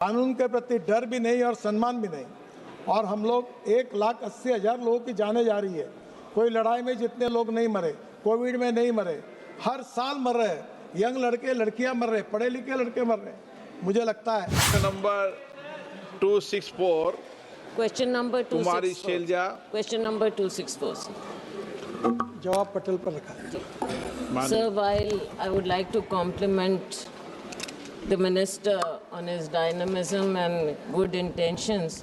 कानून के प्रति डर भी नहीं और सम्मान भी नहीं। और हम लोग 1,80,000 लोगों की जाने जा रही है। कोई लड़ाई में जितने लोग नहीं मरे, कोविड में नहीं मरे, हर साल मर रहे हैं। यंग लड़के लड़कियां मर रहे, पढ़े लिखे लड़के मर रहे। मुझे लगता है नंबर 264 क्वेश्चन नंबर कुमारी शैलजा, क्वेश्चन नंबर 264 जवाब पटेल पर रखा है। Sir, while I would like to compliment the minister on his dynamism and good intentions,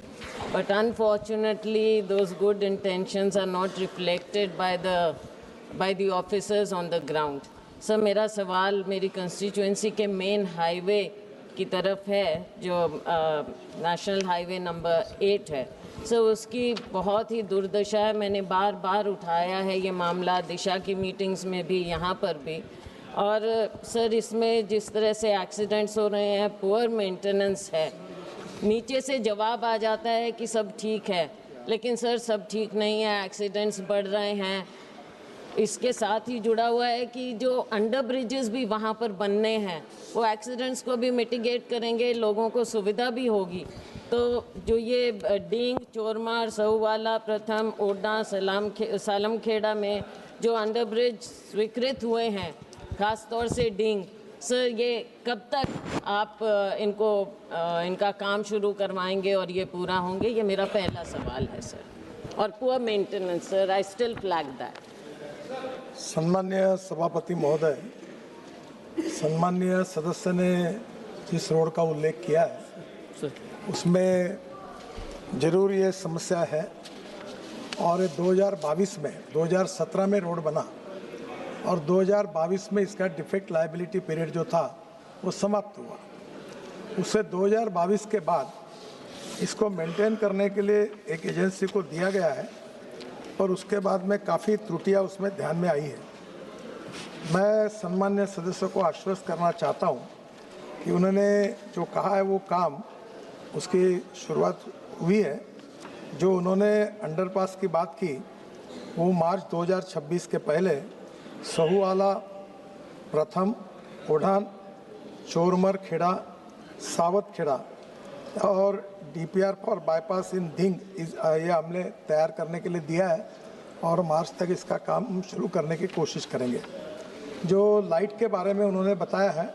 but unfortunately those good intentions are not reflected by the officers on the ground. Sir, मेरा सवाल मेरी constituency के main highway की तरफ है, जो national highway number 8 है। Sir, उसकी बहुत ही दुर्दशा है। मैंने बार बार उठाया है ये मामला, दिशा की मीटिंग्स में भी, यहाँ पर भी। और सर, इसमें जिस तरह से एक्सीडेंट्स हो रहे हैं, पुअर मेंटेनेंस है। नीचे से जवाब आ जाता है कि सब ठीक है, लेकिन सर सब ठीक नहीं है, एक्सीडेंट्स बढ़ रहे हैं। इसके साथ ही जुड़ा हुआ है कि जो अंडर ब्रिजेस भी वहाँ पर बनने हैं, वो एक्सीडेंट्स को भी मिटिगेट करेंगे, लोगों को सुविधा भी होगी। तो जो ये डींग, चोरमार, सहुवाला, प्रथम, ओडा, सालमखेड़ा में जो अंडर ब्रिज स्वीकृत हुए हैं, ख़ास तौर से डींग, सर ये कब तक आप इनका काम शुरू करवाएंगे और ये पूरा होंगे? ये मेरा पहला सवाल है सर। और poor maintenance sir, I still flag that. सम्मान्य सभापति महोदय, सम्मान्य सदस्य ने जिस रोड का उल्लेख किया है उसमें जरूर ये समस्या है। और 2022 में, 2017 में रोड बना और 2022 में इसका डिफेक्ट लायबिलिटी पीरियड जो था वो समाप्त हुआ। उससे 2022 के बाद इसको मेंटेन करने के लिए एक एजेंसी को दिया गया है और उसके बाद में काफ़ी त्रुटियां उसमें ध्यान में आई है। मैं सम्मान्य सदस्यों को आश्वस्त करना चाहता हूं कि उन्होंने जो कहा है वो काम, उसकी शुरुआत हुई है। जो उन्होंने अंडरपास की बात की वो मार्च 2026 के पहले सहुवाला, प्रथम, ओढ़ान, चोरमर खेड़ा, सावत खेड़ा और डीपीआर फॉर बाईपास इन धिंग ये हमने तैयार करने के लिए दिया है और मार्च तक इसका काम शुरू करने की कोशिश करेंगे। जो लाइट के बारे में उन्होंने बताया है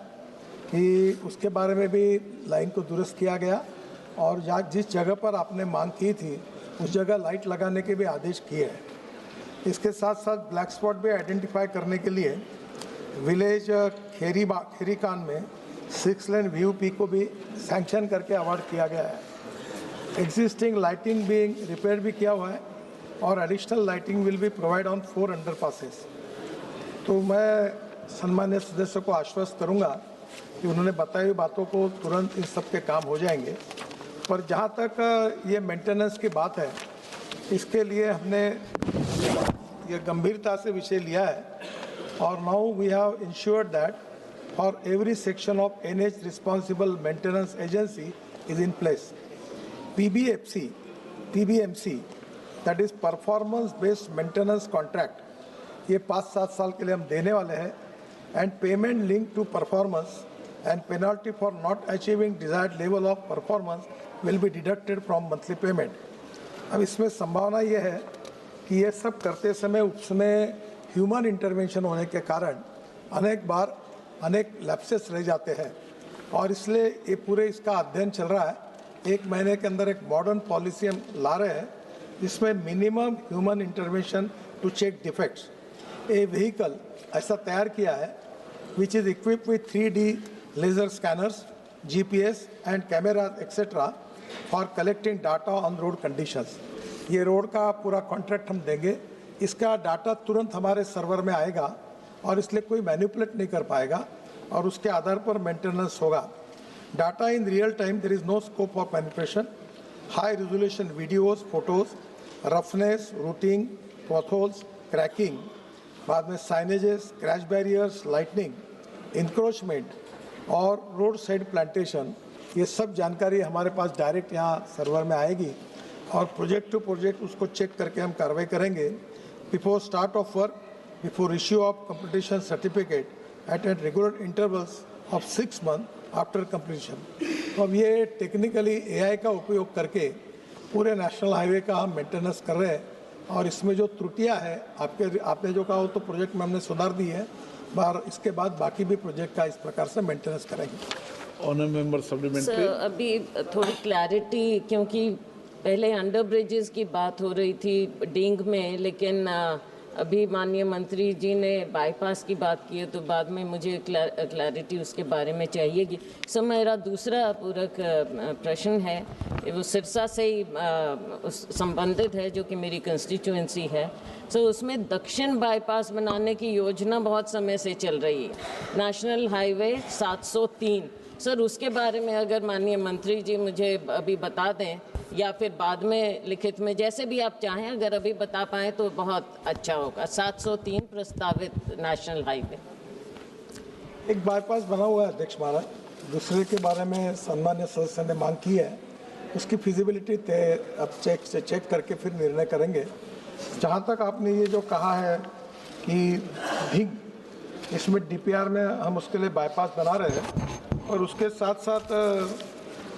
कि उसके बारे में भी लाइन को दुरुस्त किया गया और जिस जगह पर आपने मांग की थी उस जगह लाइट लगाने के भी आदेश किए हैं। इसके साथ साथ ब्लैक स्पॉट भी आइडेंटिफाई करने के लिए विलेज खेरी कान में 6 लेन VUP को भी सैंक्शन करके अवार्ड किया गया है। एग्जिस्टिंग लाइटिंग भी रिपेयर भी किया हुआ है और additional lighting will be provide on 4 underpasses. तो मैं सम्मान्य सदस्यों को आश्वस्त करूंगा कि उन्होंने बताई हुई बातों को तुरंत इन सब के काम हो जाएंगे। पर जहाँ तक ये मेंटेनेंस की बात है, इसके लिए हमने ये गंभीरता से विषय लिया है और now we have ensured that for every section of NH responsible maintenance agency is in place. PBMC that is performance based maintenance contract, ये 5-7 साल के लिए हम देने वाले हैं and payment link to performance and penalty for not achieving desired level of performance will be deducted from monthly payment। अब इसमें संभावना ये है कि ये सब करते समय उसमें ह्यूमन इंटरवेंशन होने के कारण अनेक बार अनेक लैप्सेस रह जाते हैं और इसलिए ये पूरे इसका अध्ययन चल रहा है। 1 महीने के अंदर एक मॉडर्न पॉलिसी हम ला रहे हैं जिसमें minimum human intervention to check defects. A vehicle ऐसा तैयार किया है which is equipped with 3D laser scanners, GPS and cameras etc. for collecting data on road conditions। ये रोड का पूरा कॉन्ट्रैक्ट हम देंगे, इसका डाटा तुरंत हमारे सर्वर में आएगा और इसलिए कोई मैनिपुलेट नहीं कर पाएगा और उसके आधार पर मेंटेनेंस होगा। Data in real time, there is no scope of manipulation. High resolution videos, photos, roughness, rutting, potholes, cracking, बाद में signages, crash barriers, lightning, encroachment और रोड साइड प्लांटेशन, ये सब जानकारी हमारे पास डायरेक्ट यहाँ सर्वर में आएगी और प्रोजेक्ट टू प्रोजेक्ट उसको चेक करके हम कार्रवाई करेंगे। Before start of work, before issue of completion certificate at regular intervals of 6 months after completion. तो अब ये टेक्निकली एआई का उपयोग करके पूरे नेशनल हाईवे का हम मेंटेनेंस कर रहे हैं और इसमें जो त्रुटियां हैं आपने जो कहा वो तो प्रोजेक्ट में हमने सुधार दी है, पर इसके बाद बाकी भी प्रोजेक्ट का इस प्रकार से मेंटेनेंस करेंगे। Honour member supplementary. सर अभी थोड़ी क्लैरिटी, क्योंकि पहले अंडर ब्रिजेस की बात हो रही थी डिंग में, लेकिन अभी माननीय मंत्री जी ने बाईपास की बात की है, तो बाद में मुझे क्लैरिटी उसके बारे में चाहिएगी। सर मेरा दूसरा पूरक प्रश्न है, वो सिरसा से ही संबंधित है, जो कि मेरी कंस्टिट्यूएंसी है। सो उसमें दक्षिण बाईपास बनाने की योजना बहुत समय से चल रही है, नेशनल हाईवे 703। सर उसके बारे में अगर माननीय मंत्री जी मुझे अभी बता दें या फिर बाद में लिखित में, जैसे भी आप चाहें, अगर अभी बता पाएँ तो बहुत अच्छा होगा। 703 प्रस्तावित नेशनल हाईवे। एक बाईपास बना हुआ है अध्यक्ष महाराज, दूसरे के बारे में सम्मान्य सदस्य ने मांग की है, उसकी फिजिबिलिटी अब चेक करके फिर निर्णय करेंगे। जहाँ तक आपने ये जो कहा है कि ढिंग, इसमें डीपीआर में हम उसके लिए बाईपास बना रहे हैं, और उसके साथ साथ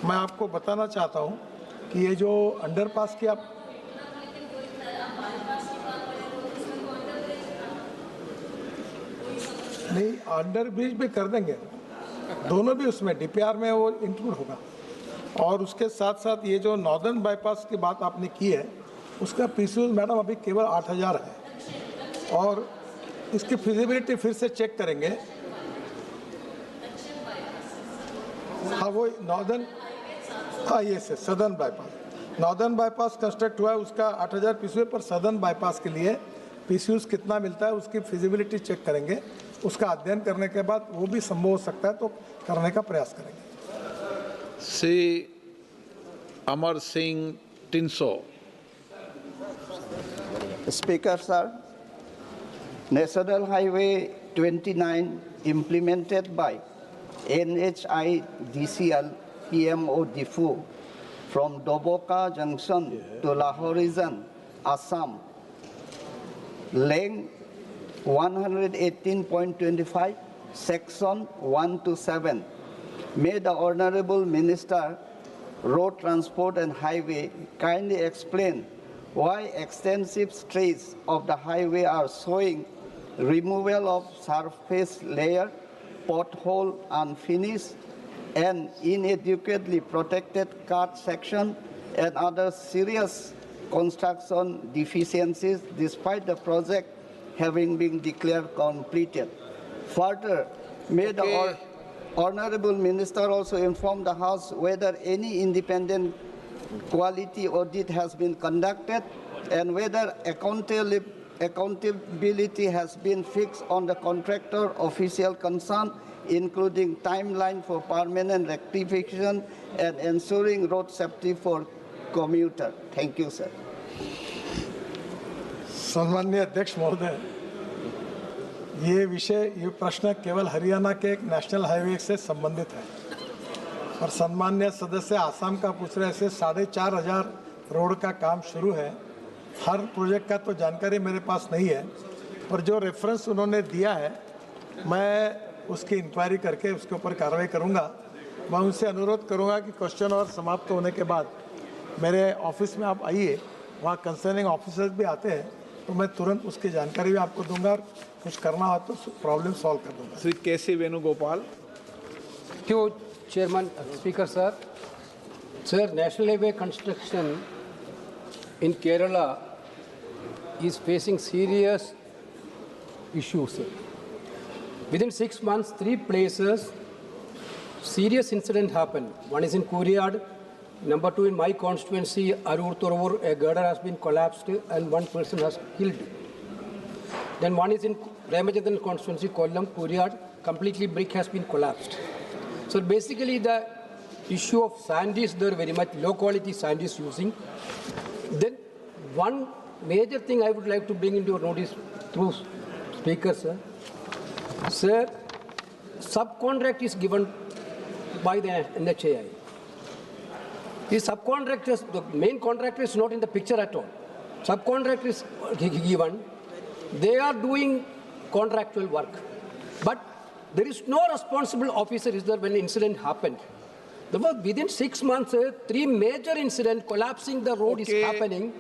मैं आपको बताना चाहता हूँ कि ये जो अंडरपास की आप नहीं, अंडर ब्रिज भी कर देंगे, दोनों भी उसमें डीपीआर में वो इंक्लूड होगा। और उसके साथ साथ ये जो नॉर्दर्न बाईपास की बात आपने की है, उसका पीसीयू मैडम अभी केवल 8000 है, और इसकी फिजिबिलिटी फिर से चेक करेंगे। हाँ वो नॉर्दर्न, हाँ ये से southern bypass, northern bypass construct हुआ है, उसका 8000 पीसीयू, पर सदर्न बाईपास के लिए पीसीयू कितना मिलता है उसकी फिजिबिलिटी चेक करेंगे। उसका अध्ययन करने के बाद वो भी संभव हो सकता है तो करने का प्रयास करेंगे। Shri Amar Singh टिंसो। Speaker, sir, National Highway 29 implemented by NHIDCL PMO Diffu from Doboka Junction to Lahore region, Assam, length 118.25, section 1 to 7. May the Honorable Minister, Road Transport and Highway kindly explain why extensive streets of the highway are showing removal of surface layer, pothole unfinished, and inadequately protected cut section and other serious construction deficiencies despite the project having been declared completed. Further, may the Honorable Minister also inform the House whether any independent quality audit has been conducted and whether accountability has been fixed on the contractor official concerned, including timeline for permanent rectification and ensuring road safety for commuter. Thank you, sir. सम्माननीय अध्यक्ष महोदय, ये प्रश्न केवल हरियाणा के एक national highway से संबंधित है, और सम्माननीय सदस्य आसाम का पूछ रहे से 4500 रोड का काम शुरू है। हर प्रोजेक्ट का तो जानकारी मेरे पास नहीं है, पर जो रेफरेंस उन्होंने दिया है मैं उसकी इंक्वायरी करके उसके ऊपर कार्रवाई करूंगा। मैं उनसे अनुरोध करूंगा कि क्वेश्चन और समाप्त होने के बाद मेरे ऑफिस में आप आइए, वहाँ कंसर्निंग ऑफिसर्स भी आते हैं, तो मैं तुरंत उसकी जानकारी भी आपको दूंगा और कुछ करना हो तो प्रॉब्लम सॉल्व कर दूंगा। श्री केसी Venugopal. Thank you, Chairman, Speaker, sir. Sir, National Highway construction in Kerala is facing serious issues, sir. Within 6 months, 3 places, serious incident happened. One is in Kuriyad, number 2 in my constituency, Arur Torur, a girder has been collapsed and 1 person has killed. Then one is in Ramachandran constituency, Kollam, Kuriyad, completely brick has been collapsed. So basically the issue of sand is there, very much low quality sand is using. Then one major thing I would like to bring into your notice through Speaker, sir. Sir, subcontract is given by the NHAI. The subcontractors, the main contractor is not in the picture at all. Subcontractor is given. They are doing contractual work. But there is no responsible officer is there when the incident happened. Within 6 months, 3 major incidents collapsing the road is Okay. happening.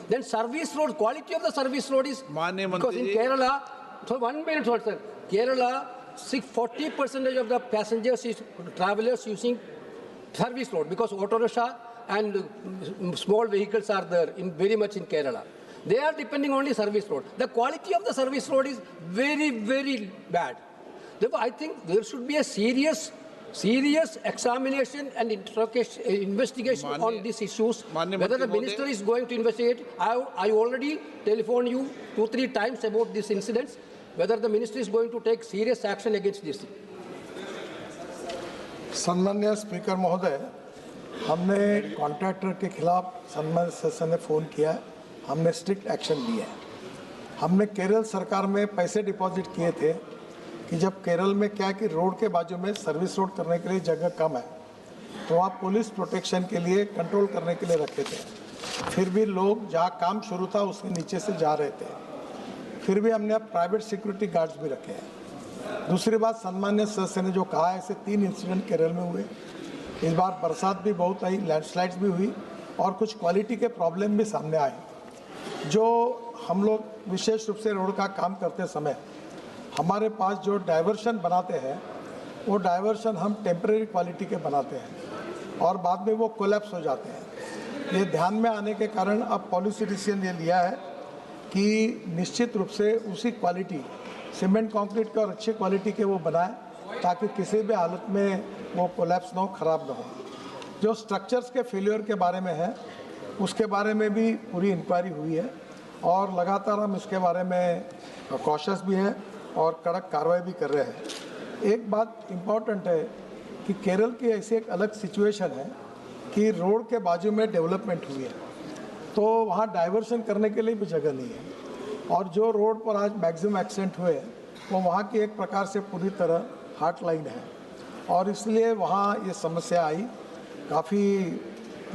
Then service road, quality of the service road is माननीय because in मंत्री जी। Kerala, so 1 minute, sir. Kerala, 40% of the passengers is travelers using service road because auto rickshaw and small vehicles are there very much in Kerala. They are depending only service road. The quality of the service road is very, very bad. Therefore, I think there should be a serious examination and investigation on माननीय- these issues. माननीय Whether the मंत्री minister महोदय- is going to investigate, I already telephoned you 2-3 times about these incidents. Whether the minister is going to take serious action against this. सम्मान्य speaker महोदय, हमने contractor के खिलाफ सम्मान्य सदस्य ने फ़ोन किया है, हमने स्ट्रिक्ट एक्शन लिया है। हमने केरल सरकार में पैसे डिपॉजिट किए थे कि जब केरल में क्या कि रोड के बाजू में सर्विस रोड करने के लिए जगह कम है, तो वहाँ पुलिस प्रोटेक्शन के लिए कंट्रोल करने के लिए रखे थे। फिर भी लोग जहाँ काम शुरू था उसके नीचे से जा रहे थे, फिर भी हमने अब प्राइवेट सिक्योरिटी गार्ड्स भी रखे हैं। दूसरी बात, सम्मान्य सदस्य ने जो कहा, ऐसे 3 इंसिडेंट केरल में हुए। इस बार बरसात भी बहुत आई, लैंडस्लाइड्स भी हुई और कुछ क्वालिटी के प्रॉब्लम भी सामने आए। जो हम लोग विशेष रूप से रोड का काम करते समय हमारे पास जो डाइवर्शन बनाते हैं, वो डाइवर्शन हम टेम्परेरी क्वालिटी के बनाते हैं और बाद में वो कोलैप्स हो जाते हैं। ये ध्यान में आने के कारण अब पॉलिसी डिसीजन ये लिया है कि निश्चित रूप से उसी क्वालिटी सीमेंट कंक्रीट के और अच्छी क्वालिटी के वो बनाए ताकि किसी भी हालत में वो कोलैप्स ना हो, ख़राब ना हो। जो स्ट्रक्चर्स के फेलियर के बारे में है, उसके बारे में भी पूरी इंक्वायरी हुई है और लगातार हम इसके बारे में कॉशियस भी हैं और कड़क कार्रवाई भी कर रहे हैं। एक बात इम्पॉर्टेंट है कि केरल की ऐसी एक अलग सिचुएशन है कि रोड के बाजू में डेवलपमेंट हुई है, तो वहाँ डाइवर्शन करने के लिए भी जगह नहीं है और जो रोड पर आज मैक्सिमम एक्सीडेंट हुए वो वहाँ की एक प्रकार से पूरी तरह हार्ट लाइन है और इसलिए वहाँ ये समस्या आई। काफ़ी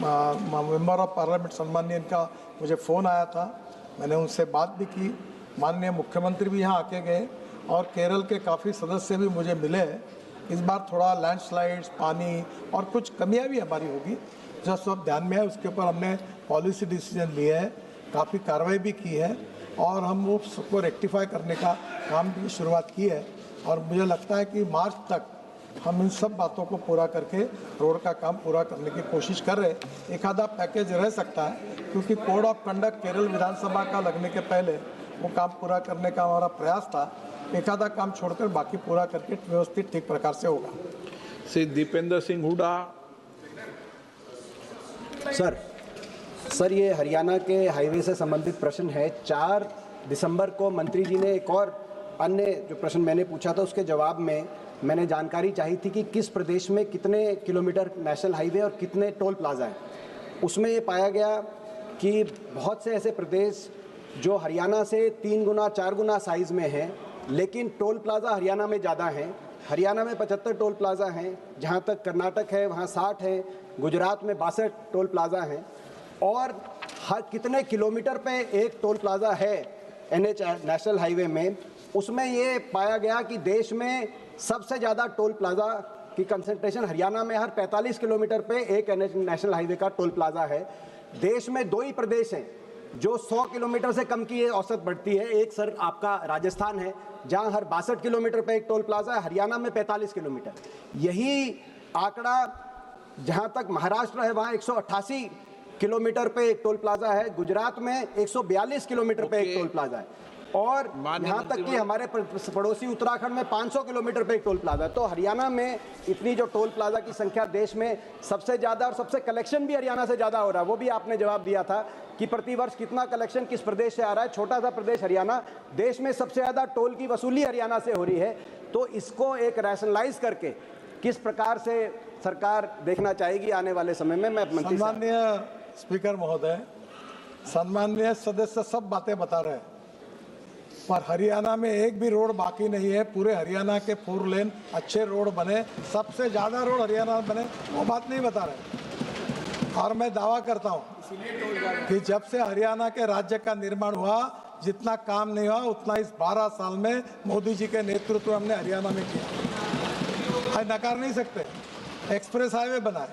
मेंबर ऑफ पार्लियामेंट सम्माननीय इनका मुझे फ़ोन आया था, मैंने उनसे बात भी की। माननीय मुख्यमंत्री भी यहाँ आके गए और केरल के काफ़ी सदस्य भी मुझे मिले। इस बार थोड़ा लैंडस्लाइड्स, पानी और कुछ कमियाँ भी हमारी होगी जो सब ध्यान में है, उसके ऊपर हमने पॉलिसी डिसीजन लिए है, काफ़ी कार्रवाई भी की है और हम वो सबको रेक्टिफाई करने का काम की शुरुआत की है और मुझे लगता है कि मार्च तक हम इन सब बातों को पूरा करके रोड का काम पूरा करने की कोशिश कर रहे हैं। एक आधा पैकेज रह सकता है क्योंकि कोड ऑफ कंडक्ट केरल विधानसभा का लगने के पहले वो काम पूरा करने का हमारा प्रयास था। एक आधा काम छोड़कर बाकी पूरा करके व्यवस्थित ठीक प्रकार से होगा। श्री दीपेंद्र सिंह हुडा। सर ये हरियाणा के हाईवे से संबंधित प्रश्न है। 4 दिसंबर को मंत्री जी ने एक और अन्य जो प्रश्न मैंने पूछा था उसके जवाब में मैंने जानकारी चाही थी कि किस प्रदेश में कितने किलोमीटर नेशनल हाईवे और कितने टोल प्लाजा हैं। उसमें ये पाया गया कि बहुत से ऐसे प्रदेश जो हरियाणा से 3 गुना 4 गुना साइज़ में हैं, लेकिन टोल प्लाजा हरियाणा में ज़्यादा हैं। हरियाणा में 75 टोल प्लाजा हैं, जहाँ तक कर्नाटक है वहाँ 60 है, गुजरात में 62 टोल प्लाजा हैं और हर कितने किलोमीटर पे एक टोल प्लाजा है NH नेशनल हाईवे में, उसमें ये पाया गया कि देश में सबसे ज़्यादा टोल प्लाजा की कंसंट्रेशन हरियाणा में हर 45 किलोमीटर पे एक NH नेशनल हाईवे का टोल प्लाजा है। देश में 2 ही प्रदेश हैं जो 100 किलोमीटर से कम की ये औसत बढ़ती है। एक सर आपका राजस्थान है जहां हर 62 किलोमीटर पे एक टोल प्लाजा है, हरियाणा में 45 किलोमीटर। यही आंकड़ा जहां तक महाराष्ट्र है वहां 188 किलोमीटर पे एक टोल प्लाजा है, गुजरात में 142 किलोमीटर पे एक टोल प्लाजा है और यहाँ तक कि हमारे पड़ोसी उत्तराखंड में 500 किलोमीटर पे एक टोल प्लाजा है। तो हरियाणा में इतनी जो टोल प्लाजा की संख्या देश में सबसे ज़्यादा और सबसे कलेक्शन भी हरियाणा से ज़्यादा हो रहा है। वो भी आपने जवाब दिया था कि प्रतिवर्ष कितना कलेक्शन किस प्रदेश से आ रहा है। छोटा सा प्रदेश हरियाणा, देश में सबसे ज़्यादा टोल की वसूली हरियाणा से हो रही है। तो इसको एक रैशनलाइज करके किस प्रकार से सरकार देखना चाहेगी आने वाले समय में। मैं मंत्री सम्माननीय स्पीकर महोदय, सम्माननीय सदस्य सब बातें बता रहे हैं पर हरियाणा में एक भी रोड बाकी नहीं है। पूरे हरियाणा के 4 लेन अच्छे रोड बने, सबसे ज़्यादा रोड हरियाणा में बने, वो बात नहीं बता रहे। और मैं दावा करता हूँ कि जब से हरियाणा के राज्य का निर्माण हुआ, जितना काम नहीं हुआ उतना इस 12 साल में मोदी जी के नेतृत्व में हमने हरियाणा में किया, नकार नहीं सकते। एक्सप्रेस हाईवे बनाए।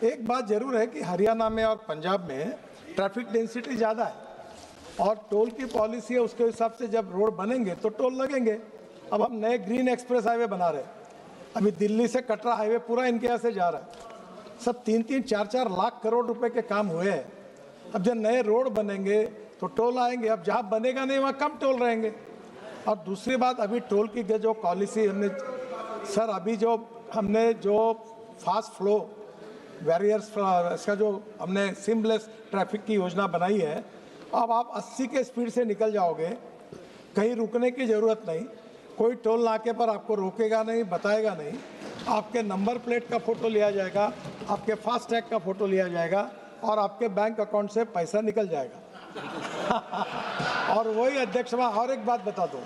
एक बात जरूर है कि हरियाणा में और पंजाब में ट्रैफिक डेंसिटी ज़्यादा है और टोल की पॉलिसी है, उसके हिसाब से जब रोड बनेंगे तो टोल लगेंगे। अब हम नए ग्रीन एक्सप्रेस हाईवे बना रहे हैं, अभी दिल्ली से कटरा हाईवे पूरा इनके यहाँ से जा रहा है, सब 3-3, 4-4 लाख करोड़ रुपए के काम हुए हैं। अब जब नए रोड बनेंगे तो टोल आएंगे, अब जहाँ बनेगा नहीं वहाँ कम टोल रहेंगे। और दूसरी बात, अभी टोल की जो पॉलिसी हमने सर अभी जो हमने जो फास्ट फ्लो बैरियर्स इसका जो हमने सीमलेस ट्रैफिक की योजना बनाई है, अब आप 80 के स्पीड से निकल जाओगे, कहीं रुकने की ज़रूरत नहीं, कोई टोल नाके पर आपको रोकेगा नहीं, बताएगा नहीं, आपके नंबर प्लेट का फ़ोटो लिया जाएगा, आपके फास्ट टैग का फ़ोटो लिया जाएगा और आपके बैंक अकाउंट से पैसा निकल जाएगा। और वही अध्यक्ष, और एक बात बता दूँ,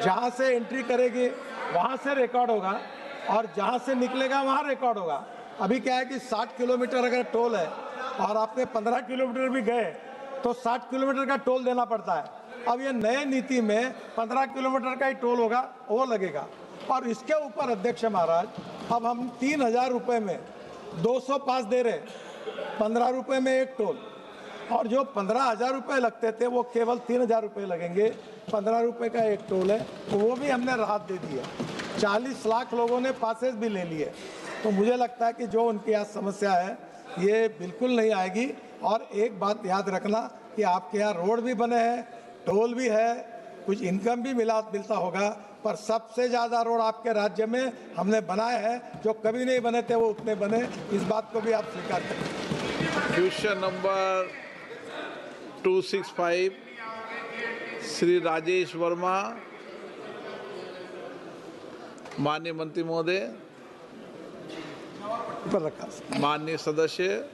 जहाँ से एंट्री करेगी वहाँ से रिकॉर्ड होगा और जहाँ से निकलेगा वहाँ रिकॉर्ड होगा। अभी क्या है कि 60 किलोमीटर अगर टोल है और आपने 15 किलोमीटर भी गए तो 60 किलोमीटर का टोल देना पड़ता है। अब ये नए नीति में 15 किलोमीटर का ही टोल होगा, वो लगेगा। और इसके ऊपर अध्यक्ष महाराज, अब हम 3,000 रुपये में 200 पास दे रहे, 15 रुपये में एक टोल, और जो 15,000 रुपये लगते थे वो केवल 3,000 रुपये लगेंगे, 15 रुपये का एक टोल है, तो वो भी हमने राहत दे दी है। 40 लाख लोगों ने पासेस भी ले लिए। तो मुझे लगता है कि जो उनकी यहाँ समस्या है ये बिल्कुल नहीं आएगी। और एक बात याद रखना कि आपके यहाँ रोड भी बने हैं, टोल भी है, कुछ इनकम भी मिलता होगा, पर सबसे ज़्यादा रोड आपके राज्य में हमने बनाए हैं, जो कभी नहीं बने थे वो उतने बने। इस बात को भी आप स्वीकार करें। Question number 265 Shri Rajesh Verma. माननीय मंत्री महोदय, ऊपर रखा। माननीय सदस्य।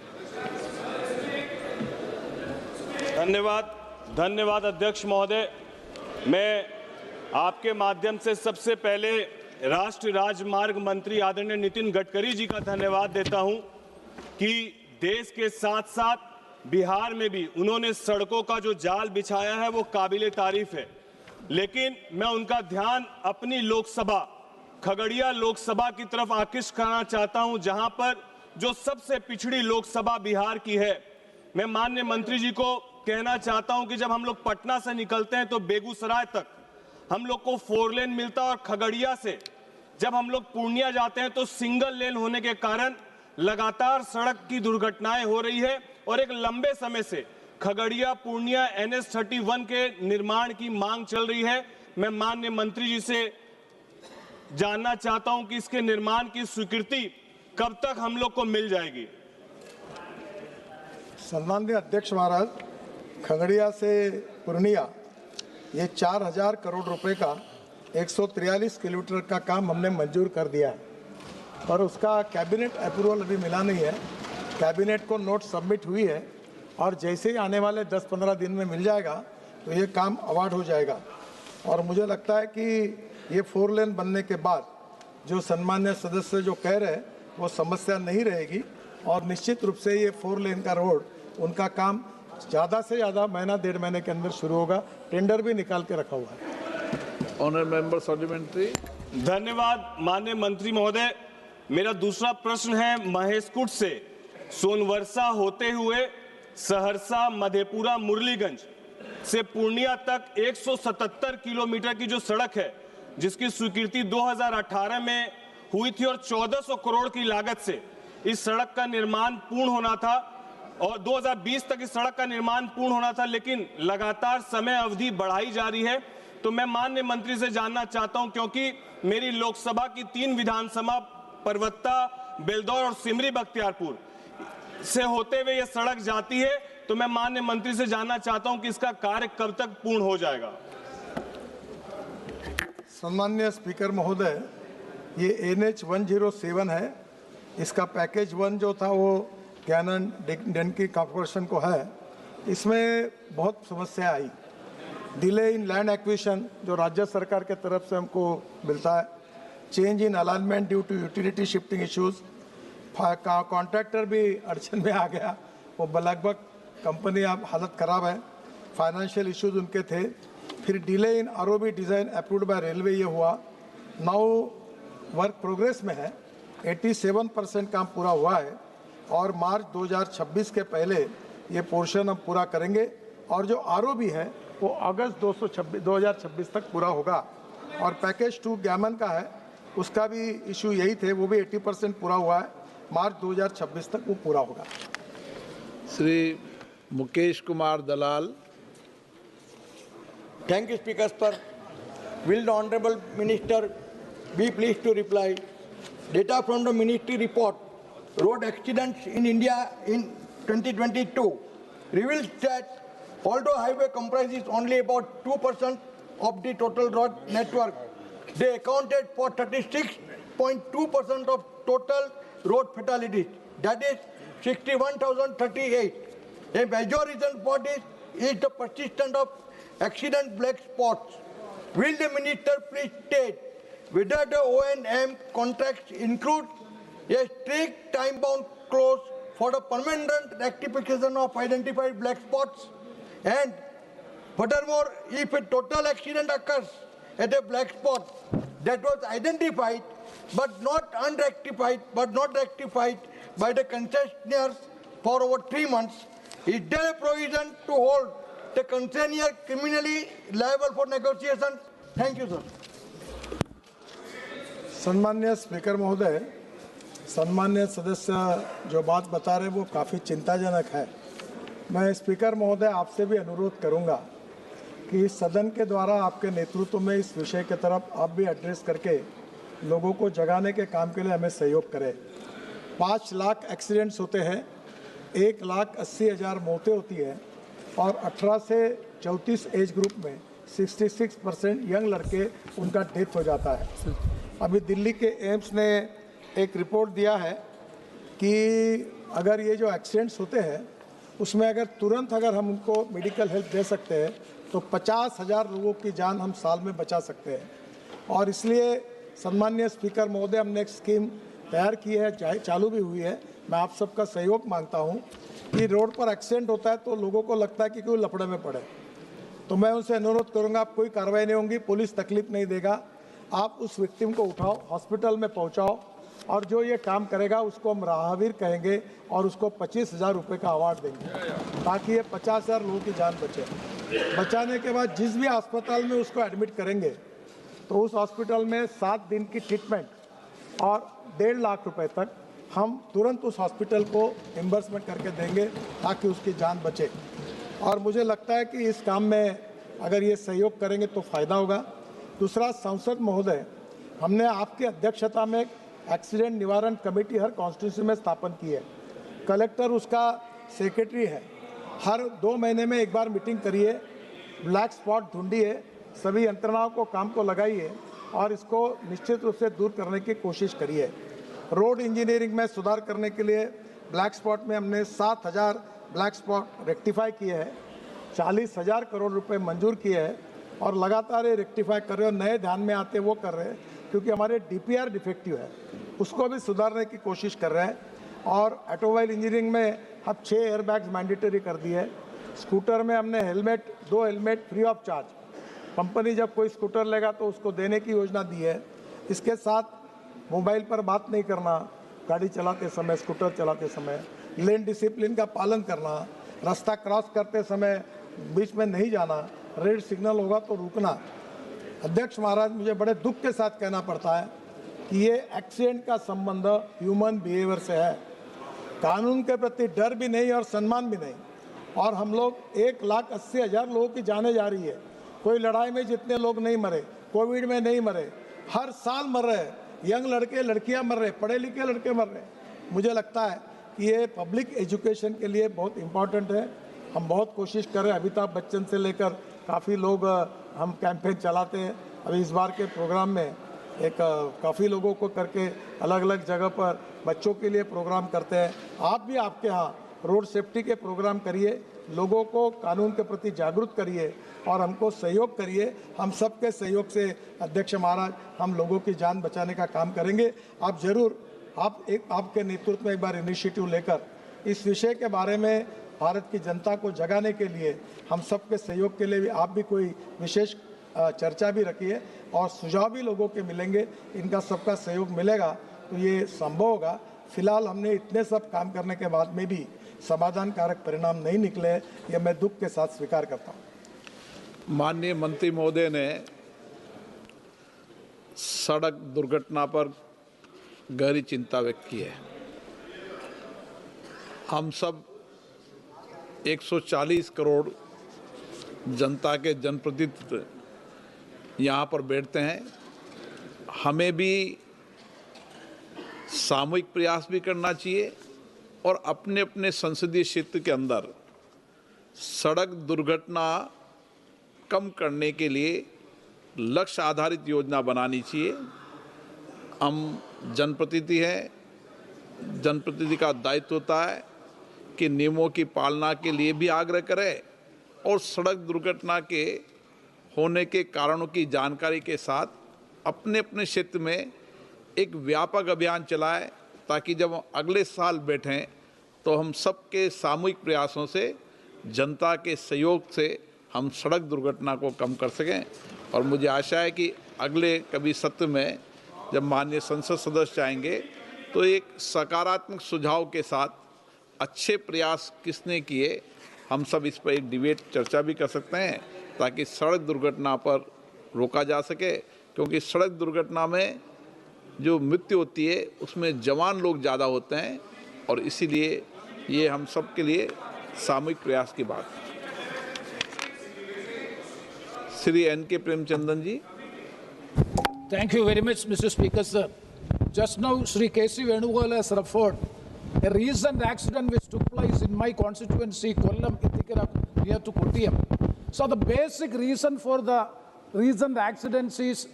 धन्यवाद अध्यक्ष महोदय। मैं आपके माध्यम से सबसे पहले राष्ट्रीय राजमार्ग मंत्री आदरणीय नितिन गडकरी जी का धन्यवाद देता हूं कि देश के साथ साथ बिहार में भी उन्होंने सड़कों का जो जाल बिछाया है वो काबिले तारीफ है। लेकिन मैं उनका ध्यान अपनी लोकसभा खगड़िया लोकसभा की तरफ आकृष्ट करना चाहता हूं, जहां पर जो सबसे पिछड़ी लोकसभा बिहार की है। मैं माननीय मंत्री जी को कहना चाहता हूं कि जब हम लोग पटना से निकलते हैं तो बेगूसराय तक हम लोग को 4 लेन मिलता है, और खगड़िया से जब हम लोग पूर्णिया जाते हैं तो सिंगल लेन होने के कारण लगातार सड़क की दुर्घटनाएं हो रही है। और एक लंबे समय से खगड़िया पूर्णिया NH-31 के निर्माण की मांग चल रही है। मैं माननीय मंत्री जी से जानना चाहता हूं कि इसके निर्माण की स्वीकृति कब तक हम लोग को मिल जाएगी। सम्माननीय अध्यक्ष महाराज, खगड़िया से पूर्णिया ये 4,000 करोड़ रुपए का 143 किलोमीटर का काम हमने मंजूर कर दिया है, पर उसका कैबिनेट अप्रूवल अभी मिला नहीं है। कैबिनेट को नोट सबमिट हुई है और जैसे ही आने वाले 10-15 दिन में मिल जाएगा तो ये काम अवार्ड हो जाएगा। और मुझे लगता है कि ये 4 लेन बनने के बाद जो सम्मान्य सदस्य जो कह रहे हैं वो समस्या नहीं रहेगी और निश्चित रूप से ये 4 लेन का रोड उनका काम ज़्यादा से ज़्यादा महीना 1.5 महीने के अंदर शुरू होगा। टेंडर भी निकाल के रखा हुआ है। Honour member supplementary. धन्यवाद माननीय मंत्री महोदय। मेरा दूसरा प्रश्न है महेशकुट से सोनवर्षा होते हुए सहरसा, मधेपुरा, मुरलीगंज से पूर्णिया तक 177 किलोमीटर की जो सड़क है, जिसकी स्वीकृति 2018 में हुई थी और 1400 करोड़ की लागत से इस सड़क का निर्माण पूर्ण होना था और 2020 तक इस सड़क का निर्माण पूर्ण होना था, लेकिन लगातार समय अवधि बढ़ाई जा रही है। तो मैं माननीय मंत्री से जानना चाहता हूं, क्योंकि मेरी लोकसभा की 3 विधानसभा परवत्ता, बेलदौर और सिमरी बख्तियारपुर से होते हुए यह सड़क जाती है, तो मैं माननीय मंत्री से जानना चाहता हूं कि इसका कार्य कब तक पूर्ण हो जाएगा। सम्माननीय स्पीकर महोदय, ये NH-107 है। इसका पैकेज 1 जो था वो ज्ञानन डेनकी कॉर्पोरेशन को है। इसमें बहुत समस्या आई, डिले इन लैंड एक्विजिशन जो राज्य सरकार के तरफ से हमको मिलता है, change in alignment due to utility shifting issues, contractor भी अड़चन में आ गया, वो लगभग कंपनी अब हालत ख़राब है, फाइनेंशियल इश्यूज उनके थे। फिर delay in ROB design approved by railway ये हुआ, नाउ वर्क प्रोग्रेस में है। 87% काम पूरा हुआ है और मार्च 2026 के पहले ये पोर्शन हम पूरा करेंगे और जो आरओबी है वो अगस्त 2026 तक पूरा होगा। और पैकेज 2 ग्यामन का है, उसका भी इशू यही थे, वो भी 80% पूरा हुआ है, मार्च 2026 तक वो पूरा होगा। श्री मुकेश कुमार दलाल। Thank you, Speaker, sir. Will the Honorable Minister be pleased to reply? Data from the Ministry report, road accidents in India in 2022 reveals that although highway comprises only about 2% of the total road network, they accounted for 36.2% of total road fatalities, that is 61,038. A major reason for this is the persistence of accident black spots. Will the minister please state whether the O&M contracts include a strict time-bound clause for the permanent rectification of identified black spots? And furthermore, if a total accident occurs at a black spot that was identified but not rectified by the concessionaires for over 3 months, is there a provision to hold the concessionaire criminally liable for negotiations? Thank you, sir. सम्मान्य speaker महोदय, सम्मान्य सदस्य जो बात बता रहे वो काफ़ी चिंताजनक है। मैं स्पीकर महोदय आपसे भी अनुरोध करूंगा कि सदन के द्वारा आपके नेतृत्व में इस विषय की तरफ आप भी एड्रेस करके लोगों को जगाने के काम के लिए हमें सहयोग करें। 5 लाख एक्सीडेंट्स होते हैं, 1,80,000 मौतें होती है और 18 से 34 एज ग्रुप में 66% यंग लड़के उनका डेथ हो जाता है। अभी दिल्ली के एम्स ने एक रिपोर्ट दिया है कि अगर ये जो एक्सीडेंट्स होते हैं उसमें अगर हम उनको मेडिकल हेल्प दे सकते हैं तो 50,000 लोगों की जान हम साल में बचा सकते हैं। और इसलिए सम्मान्य स्पीकर महोदय, हमने एक स्कीम तैयार की है, चालू भी हुई है। मैं आप सबका सहयोग मांगता हूं कि रोड पर एक्सीडेंट होता है तो लोगों को लगता है कि कोई लफड़े में पड़े, तो मैं उनसे अनुरोध करूंगा, आप कोई कार्रवाई नहीं होगी, पुलिस तकलीफ नहीं देगा, आप उस विक्टिम को उठाओ, हॉस्पिटल में पहुंचाओ और जो ये काम करेगा उसको हम राहवीर कहेंगे और उसको 25,000 रुपये का अवार्ड देंगे ताकि ये 50,000 लोगों की जान बचे। बचाने के बाद जिस भी अस्पताल में उसको एडमिट करेंगे तो उस हॉस्पिटल में 7 दिन की ट्रीटमेंट और 1.5 लाख रुपए तक हम तुरंत उस हॉस्पिटल को रिम्बर्समेंट करके देंगे ताकि उसकी जान बचे। और मुझे लगता है कि इस काम में अगर ये सहयोग करेंगे तो फ़ायदा होगा। दूसरा, सांसद महोदय, हमने आपकी अध्यक्षता में एक्सीडेंट निवारण कमेटी हर कॉन्स्टिट्यूंसी में स्थापन की है। कलेक्टर उसका सेक्रेटरी है। हर 2 महीने में एक बार मीटिंग करिए, ब्लैक स्पॉट ढूंढिए, सभी यंत्रणाओं को काम को लगाइए और इसको निश्चित रूप से दूर करने की कोशिश करिए। रोड इंजीनियरिंग में सुधार करने के लिए ब्लैक स्पॉट में हमने 7,000 ब्लैक स्पॉट रेक्टिफाई किए हैं, 40,000 करोड़ रुपए मंजूर किए हैं और लगातार ये रेक्टिफाई कर रहे हैं। नए ध्यान में आते वो कर रहे हैं क्योंकि हमारे डीपीआर डिफेक्टिव है, उसको भी सुधारने की कोशिश कर रहे हैं। और ऑटोमोबाइल इंजीनियरिंग में अब 6 एयरबैग्स मैंडेटरी कर दिए है। स्कूटर में हमने 2 helmet free of charge, company जब कोई स्कूटर लेगा तो उसको देने की योजना दी है। इसके साथ मोबाइल पर बात नहीं करना, गाड़ी चलाते समय, स्कूटर चलाते समय, लेन डिसिप्लिन का पालन करना, रास्ता क्रॉस करते समय बीच में नहीं जाना, रेड सिग्नल होगा तो रुकना। अध्यक्ष महाराज, मुझे बड़े दुख के साथ कहना पड़ता है कि ये एक्सीडेंट का संबंध ह्यूमन बिहेवियर से है, कानून के प्रति डर भी नहीं और सम्मान भी नहीं। और हम लोग 1,80,000 लोगों की जाने जा रही है। कोई लड़ाई में जितने लोग नहीं मरे, कोविड में नहीं मरे, हर साल मर रहे हैं, यंग लड़के लड़कियां मर रहे, पढ़े लिखे लड़के मर रहे। मुझे लगता है कि ये पब्लिक एजुकेशन के लिए बहुत इम्पॉर्टेंट है। हम बहुत कोशिश कर रहे हैं, अमिताभ बच्चन से लेकर काफ़ी लोग हम कैंपेन चलाते हैं। अभी इस बार के प्रोग्राम में एक काफ़ी लोगों को करके अलग अलग जगह पर बच्चों के लिए प्रोग्राम करते हैं। आप भी आपके यहाँ रोड सेफ्टी के प्रोग्राम करिए, लोगों को कानून के प्रति जागरूक करिए और हमको सहयोग करिए। हम सबके सहयोग से अध्यक्ष महाराज हम लोगों की जान बचाने का काम करेंगे। आप जरूर आपके नेतृत्व में एक बार इनिशिएटिव लेकर इस विषय के बारे में भारत की जनता को जगाने के लिए हम सबके सहयोग के लिए भी आप भी कोई विशेष चर्चा भी रखिए और सुझाव भी लोगों के मिलेंगे। इनका सबका सहयोग मिलेगा तो ये संभव होगा। फिलहाल हमने इतने सब काम करने के बाद में भी समाधानकारक परिणाम नहीं निकले, यह मैं दुख के साथ स्वीकार करता हूँ। माननीय मंत्री महोदय ने सड़क दुर्घटना पर गहरी चिंता व्यक्त की है। हम सब 140 करोड़ जनता के जनप्रतिनिधि यहाँ पर बैठते हैं। हमें भी सामूहिक प्रयास भी करना चाहिए और अपने अपने संसदीय क्षेत्र के अंदर सड़क दुर्घटना कम करने के लिए लक्ष्य आधारित योजना बनानी चाहिए। हम जनप्रतिनिधि हैं, जनप्रतिनिधि का दायित्व होता है कि नियमों की पालना के लिए भी आग्रह करें और सड़क दुर्घटना के होने के कारणों की जानकारी के साथ अपने अपने क्षेत्र में एक व्यापक अभियान चलाएं, ताकि जब अगले साल बैठें तो हम सबके सामूहिक प्रयासों से, जनता के सहयोग से हम सड़क दुर्घटना को कम कर सकें। और मुझे आशा है कि अगले कभी सत्र में जब माननीय संसद सदस्य आएंगे तो एक सकारात्मक सुझाव के साथ अच्छे प्रयास किसने किए, हम सब इस पर एक डिबेट चर्चा भी कर सकते हैं, ताकि सड़क दुर्घटना पर रोका जा सके। क्योंकि सड़क दुर्घटना में जो मृत्यु होती है उसमें जवान लोग ज़्यादा होते हैं और इसीलिए ये हम सब के लिए सामूहिक प्रयास की बात है। Shri N.K. Premachandran ji. Thank you very much, Mr. Speaker, sir. Just now, Sri K.C. Venugopal has referred a recent accident which took place in my constituency, Kollam, Ithikara, near to Kottayam. So the basic reason for the recent accidents is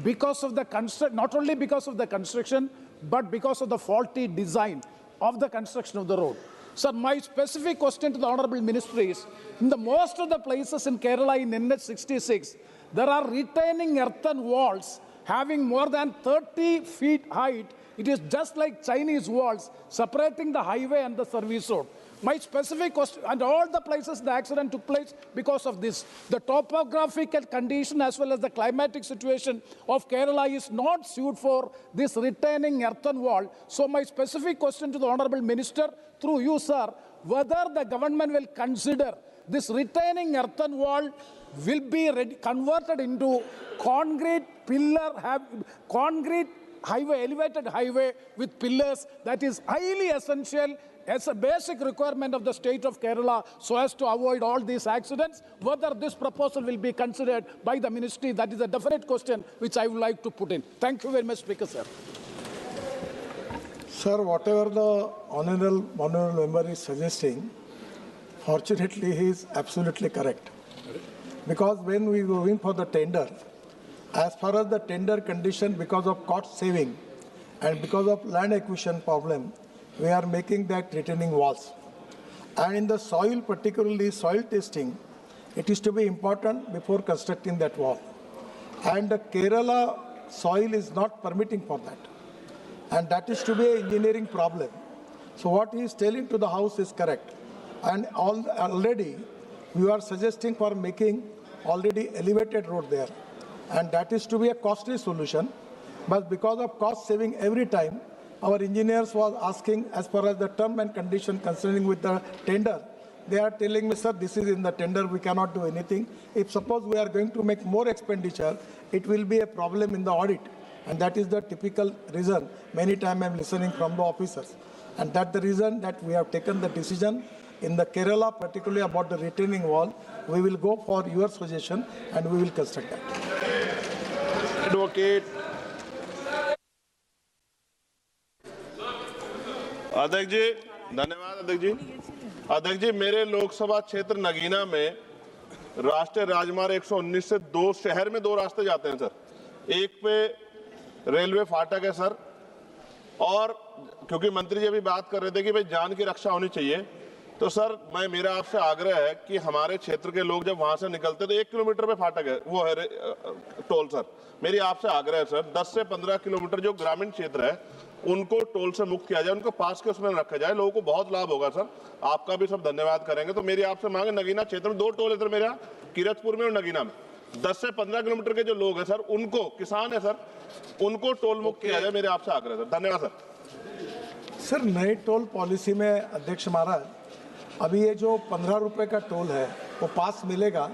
because of the not only because of the construction, but because of the faulty design of the construction of the road. Sir, my specific question to the Honorable Minister is, in the most of the places in Kerala in NH 66, there are retaining earthen walls having more than 30 feet height. It is just like Chinese walls separating the highway and the service road. My specific question, and all the places the accident took place because of this. The topographical condition as well as the climatic situation of Kerala is not suited for this retaining earthen wall. So my specific question to the Honorable Minister, through you, sir, whether the government will consider this retaining earthen wall will be converted into concrete highway, elevated highway with pillars. That is highly essential as a basic requirement of the state of Kerala so as to avoid all these accidents. Whether this proposal will be considered by the ministry, that is a definite question which I would like to put in. Thank you very much, Speaker, sir. Sir, whatever the honorable member is suggesting, fortunately he is absolutely correct. Because when we go in for the tender, as far as the tender condition, because of cost saving and because of land acquisition problem, we are making that retaining walls. And in the soil, particularly soil testing, it is to be important before constructing that wall. And the Kerala soil is not permitting for that. And that is to be an engineering problem. So what he is telling to the House is correct. And already we are suggesting for making already elevated road there. And that is to be a costly solution. But because of cost saving every time, our engineers was asking as far as the term and condition concerning with the tender. They are telling me, sir, this is in the tender, we cannot do anything. If suppose we are going to make more expenditure, it will be a problem in the audit. And that is the typical reason. Many times I am listening from the officers. And that's the reason that we have taken the decision in the Kerala, particularly about the retaining wall. We will go for your suggestion and we will construct that. Advocate. अध्यक्ष जी, धन्यवाद अध्यक्ष जी। अध्यक्ष जी, मेरे लोकसभा क्षेत्र नगीना में राष्ट्रीय राजमार्ग 119 से दो शहर में दो रास्ते जाते हैं सर। एक पे रेलवे फाटक है सर, और क्योंकि मंत्री जी अभी बात कर रहे थे कि भाई जान की रक्षा होनी चाहिए, तो सर मेरा आपसे आग्रह है कि हमारे क्षेत्र के लोग जब वहां से निकलते तो 1 किलोमीटर पे फाटक है, वो है टोल सर। मेरी आपसे आग्रह है सर, 10 से 15 किलोमीटर जो ग्रामीण क्षेत्र है उनको टोल से मुक्त किया जाए, उनको पास के उसमें रखा जाए, लोगों को बहुत लाभ होगा सर। आपका भी सब धन्यवाद करेंगे। तो मेरी आपसे मांग है, नगीना क्षेत्र में 2 टोल है सर मेरे यहाँ, किरतपुर में और नगीना में, 10 से 15 किलोमीटर के जो लोग हैं सर, उनको, किसान है सर, उनको टोल मुक्त किया जाए, मेरे आपसे आग्रह है सर। धन्यवाद सर। सर, नई टोल पॉलिसी में अध्यक्ष महाराज, अभी ये जो 15 रुपये का टोल है वो पास मिलेगा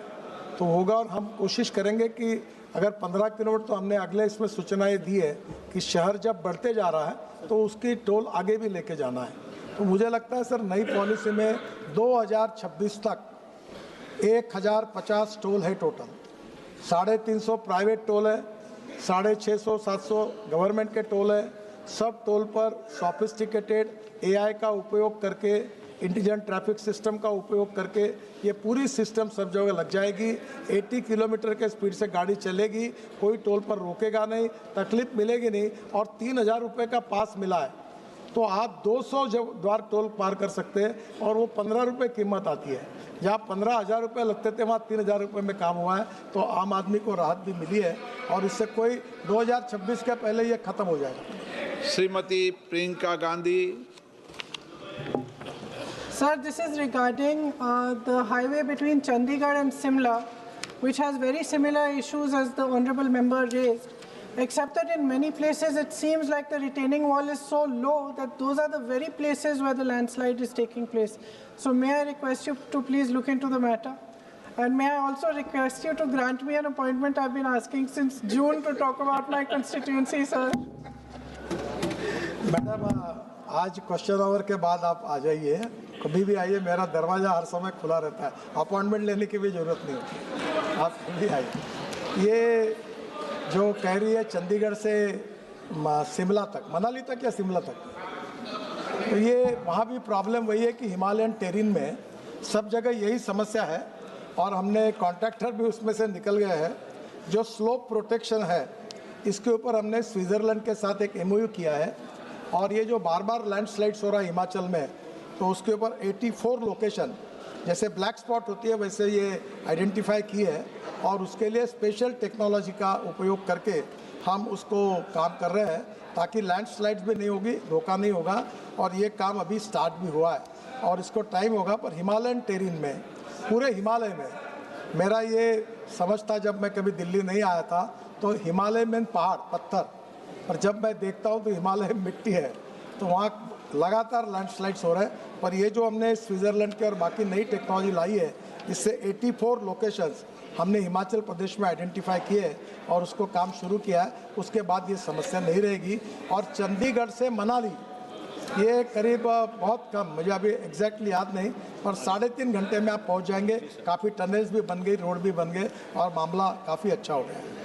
तो होगा, और हम कोशिश करेंगे कि अगर 15 किलोमीटर, तो हमने अगले इसमें सूचनाएं दी है कि शहर जब बढ़ते जा रहा है तो उसकी टोल आगे भी लेके जाना है। तो मुझे लगता है सर, नई पॉलिसी में 2026 तक 1050 टोल है टोटल, 350 प्राइवेट टोल है, 650-700 गवर्नमेंट के टोल है। सब टोल पर सोफिस्टिकेटेड AI का उपयोग करके, इंटेलिजेंट ट्रैफिक सिस्टम का उपयोग करके ये पूरी सिस्टम सब जगह लग जाएगी। 80 किलोमीटर के स्पीड से गाड़ी चलेगी, कोई टोल पर रोकेगा नहीं, तकलीफ मिलेगी नहीं। और 3000 रुपये का पास मिला है तो आप 200 द्वार टोल पार कर सकते हैं, और वो 15 रुपये कीमत आती है। जहाँ 15,000 रुपये लगते थे वहाँ 3,000 रुपये में काम हुआ है, तो आम आदमी को राहत भी मिली है, और इससे कोई 2026 के पहले ये खत्म हो जाएगा। Shrimati Priyanka Gandhi. Sir, this is regarding the highway between Chandigarh and Simla, which has very similar issues as the honourable member raised, except that in many places it seems like the retaining wall is so low that those are the very places where the landslide is taking place. So may I request you to please look into the matter? And may I also request you to grant me an appointment? I've been asking since June to talk about my constituency, sir. Madam, आज question our के बाद आप आ जाइए, कभी भी आइए, मेरा दरवाज़ा हर समय खुला रहता है, अपॉइंटमेंट लेने की भी ज़रूरत नहीं होती, आप कभी आइए। ये जो कह रही है चंडीगढ़ से शिमला तक, मनाली तक या शिमला तक, तो ये वहाँ भी प्रॉब्लम वही है कि हिमालयन टेरिन में सब जगह यही समस्या है, और हमने कॉन्ट्रैक्टर भी उसमें से निकल गए हैं। जो स्लोप प्रोटेक्शन है इसके ऊपर हमने स्विट्ज़रलैंड के साथ एक MOU किया है, और ये जो बार बार लैंडस्लाइड्स हो रहा है हिमाचल में, तो उसके ऊपर 84 लोकेशन जैसे ब्लैक स्पॉट होती है वैसे ये आइडेंटिफाई की है, और उसके लिए स्पेशल टेक्नोलॉजी का उपयोग करके हम उसको काम कर रहे हैं, ताकि लैंडस्लाइड्स भी नहीं होगी, धोखा नहीं होगा। और ये काम अभी स्टार्ट भी हुआ है, और इसको टाइम होगा। पर हिमालयन टेरिन में, पूरे हिमालय में, मेरा ये समझ था जब मैं कभी दिल्ली नहीं आया था, तो हिमालय में पहाड़ पत्थर, पर जब मैं देखता हूँ तो हिमालय मिट्टी है, तो वहाँ लगातार लैंडस्लाइड्स हो रहे हैं। पर ये जो हमने स्विट्ज़रलैंड के और बाकी नई टेक्नोलॉजी लाई है, इससे 84 लोकेशंस हमने हिमाचल प्रदेश में आइडेंटिफाई किए हैं, और उसको काम शुरू किया है। उसके बाद ये समस्या नहीं रहेगी। और चंडीगढ़ से मनाली ये करीब बहुत कम, मुझे अभी एग्जैक्टली याद नहीं, पर 3.5 घंटे में आप पहुंच जाएंगे। काफ़ी टनल्स भी बन गई, रोड भी बन गए, और मामला काफ़ी अच्छा हो गया है।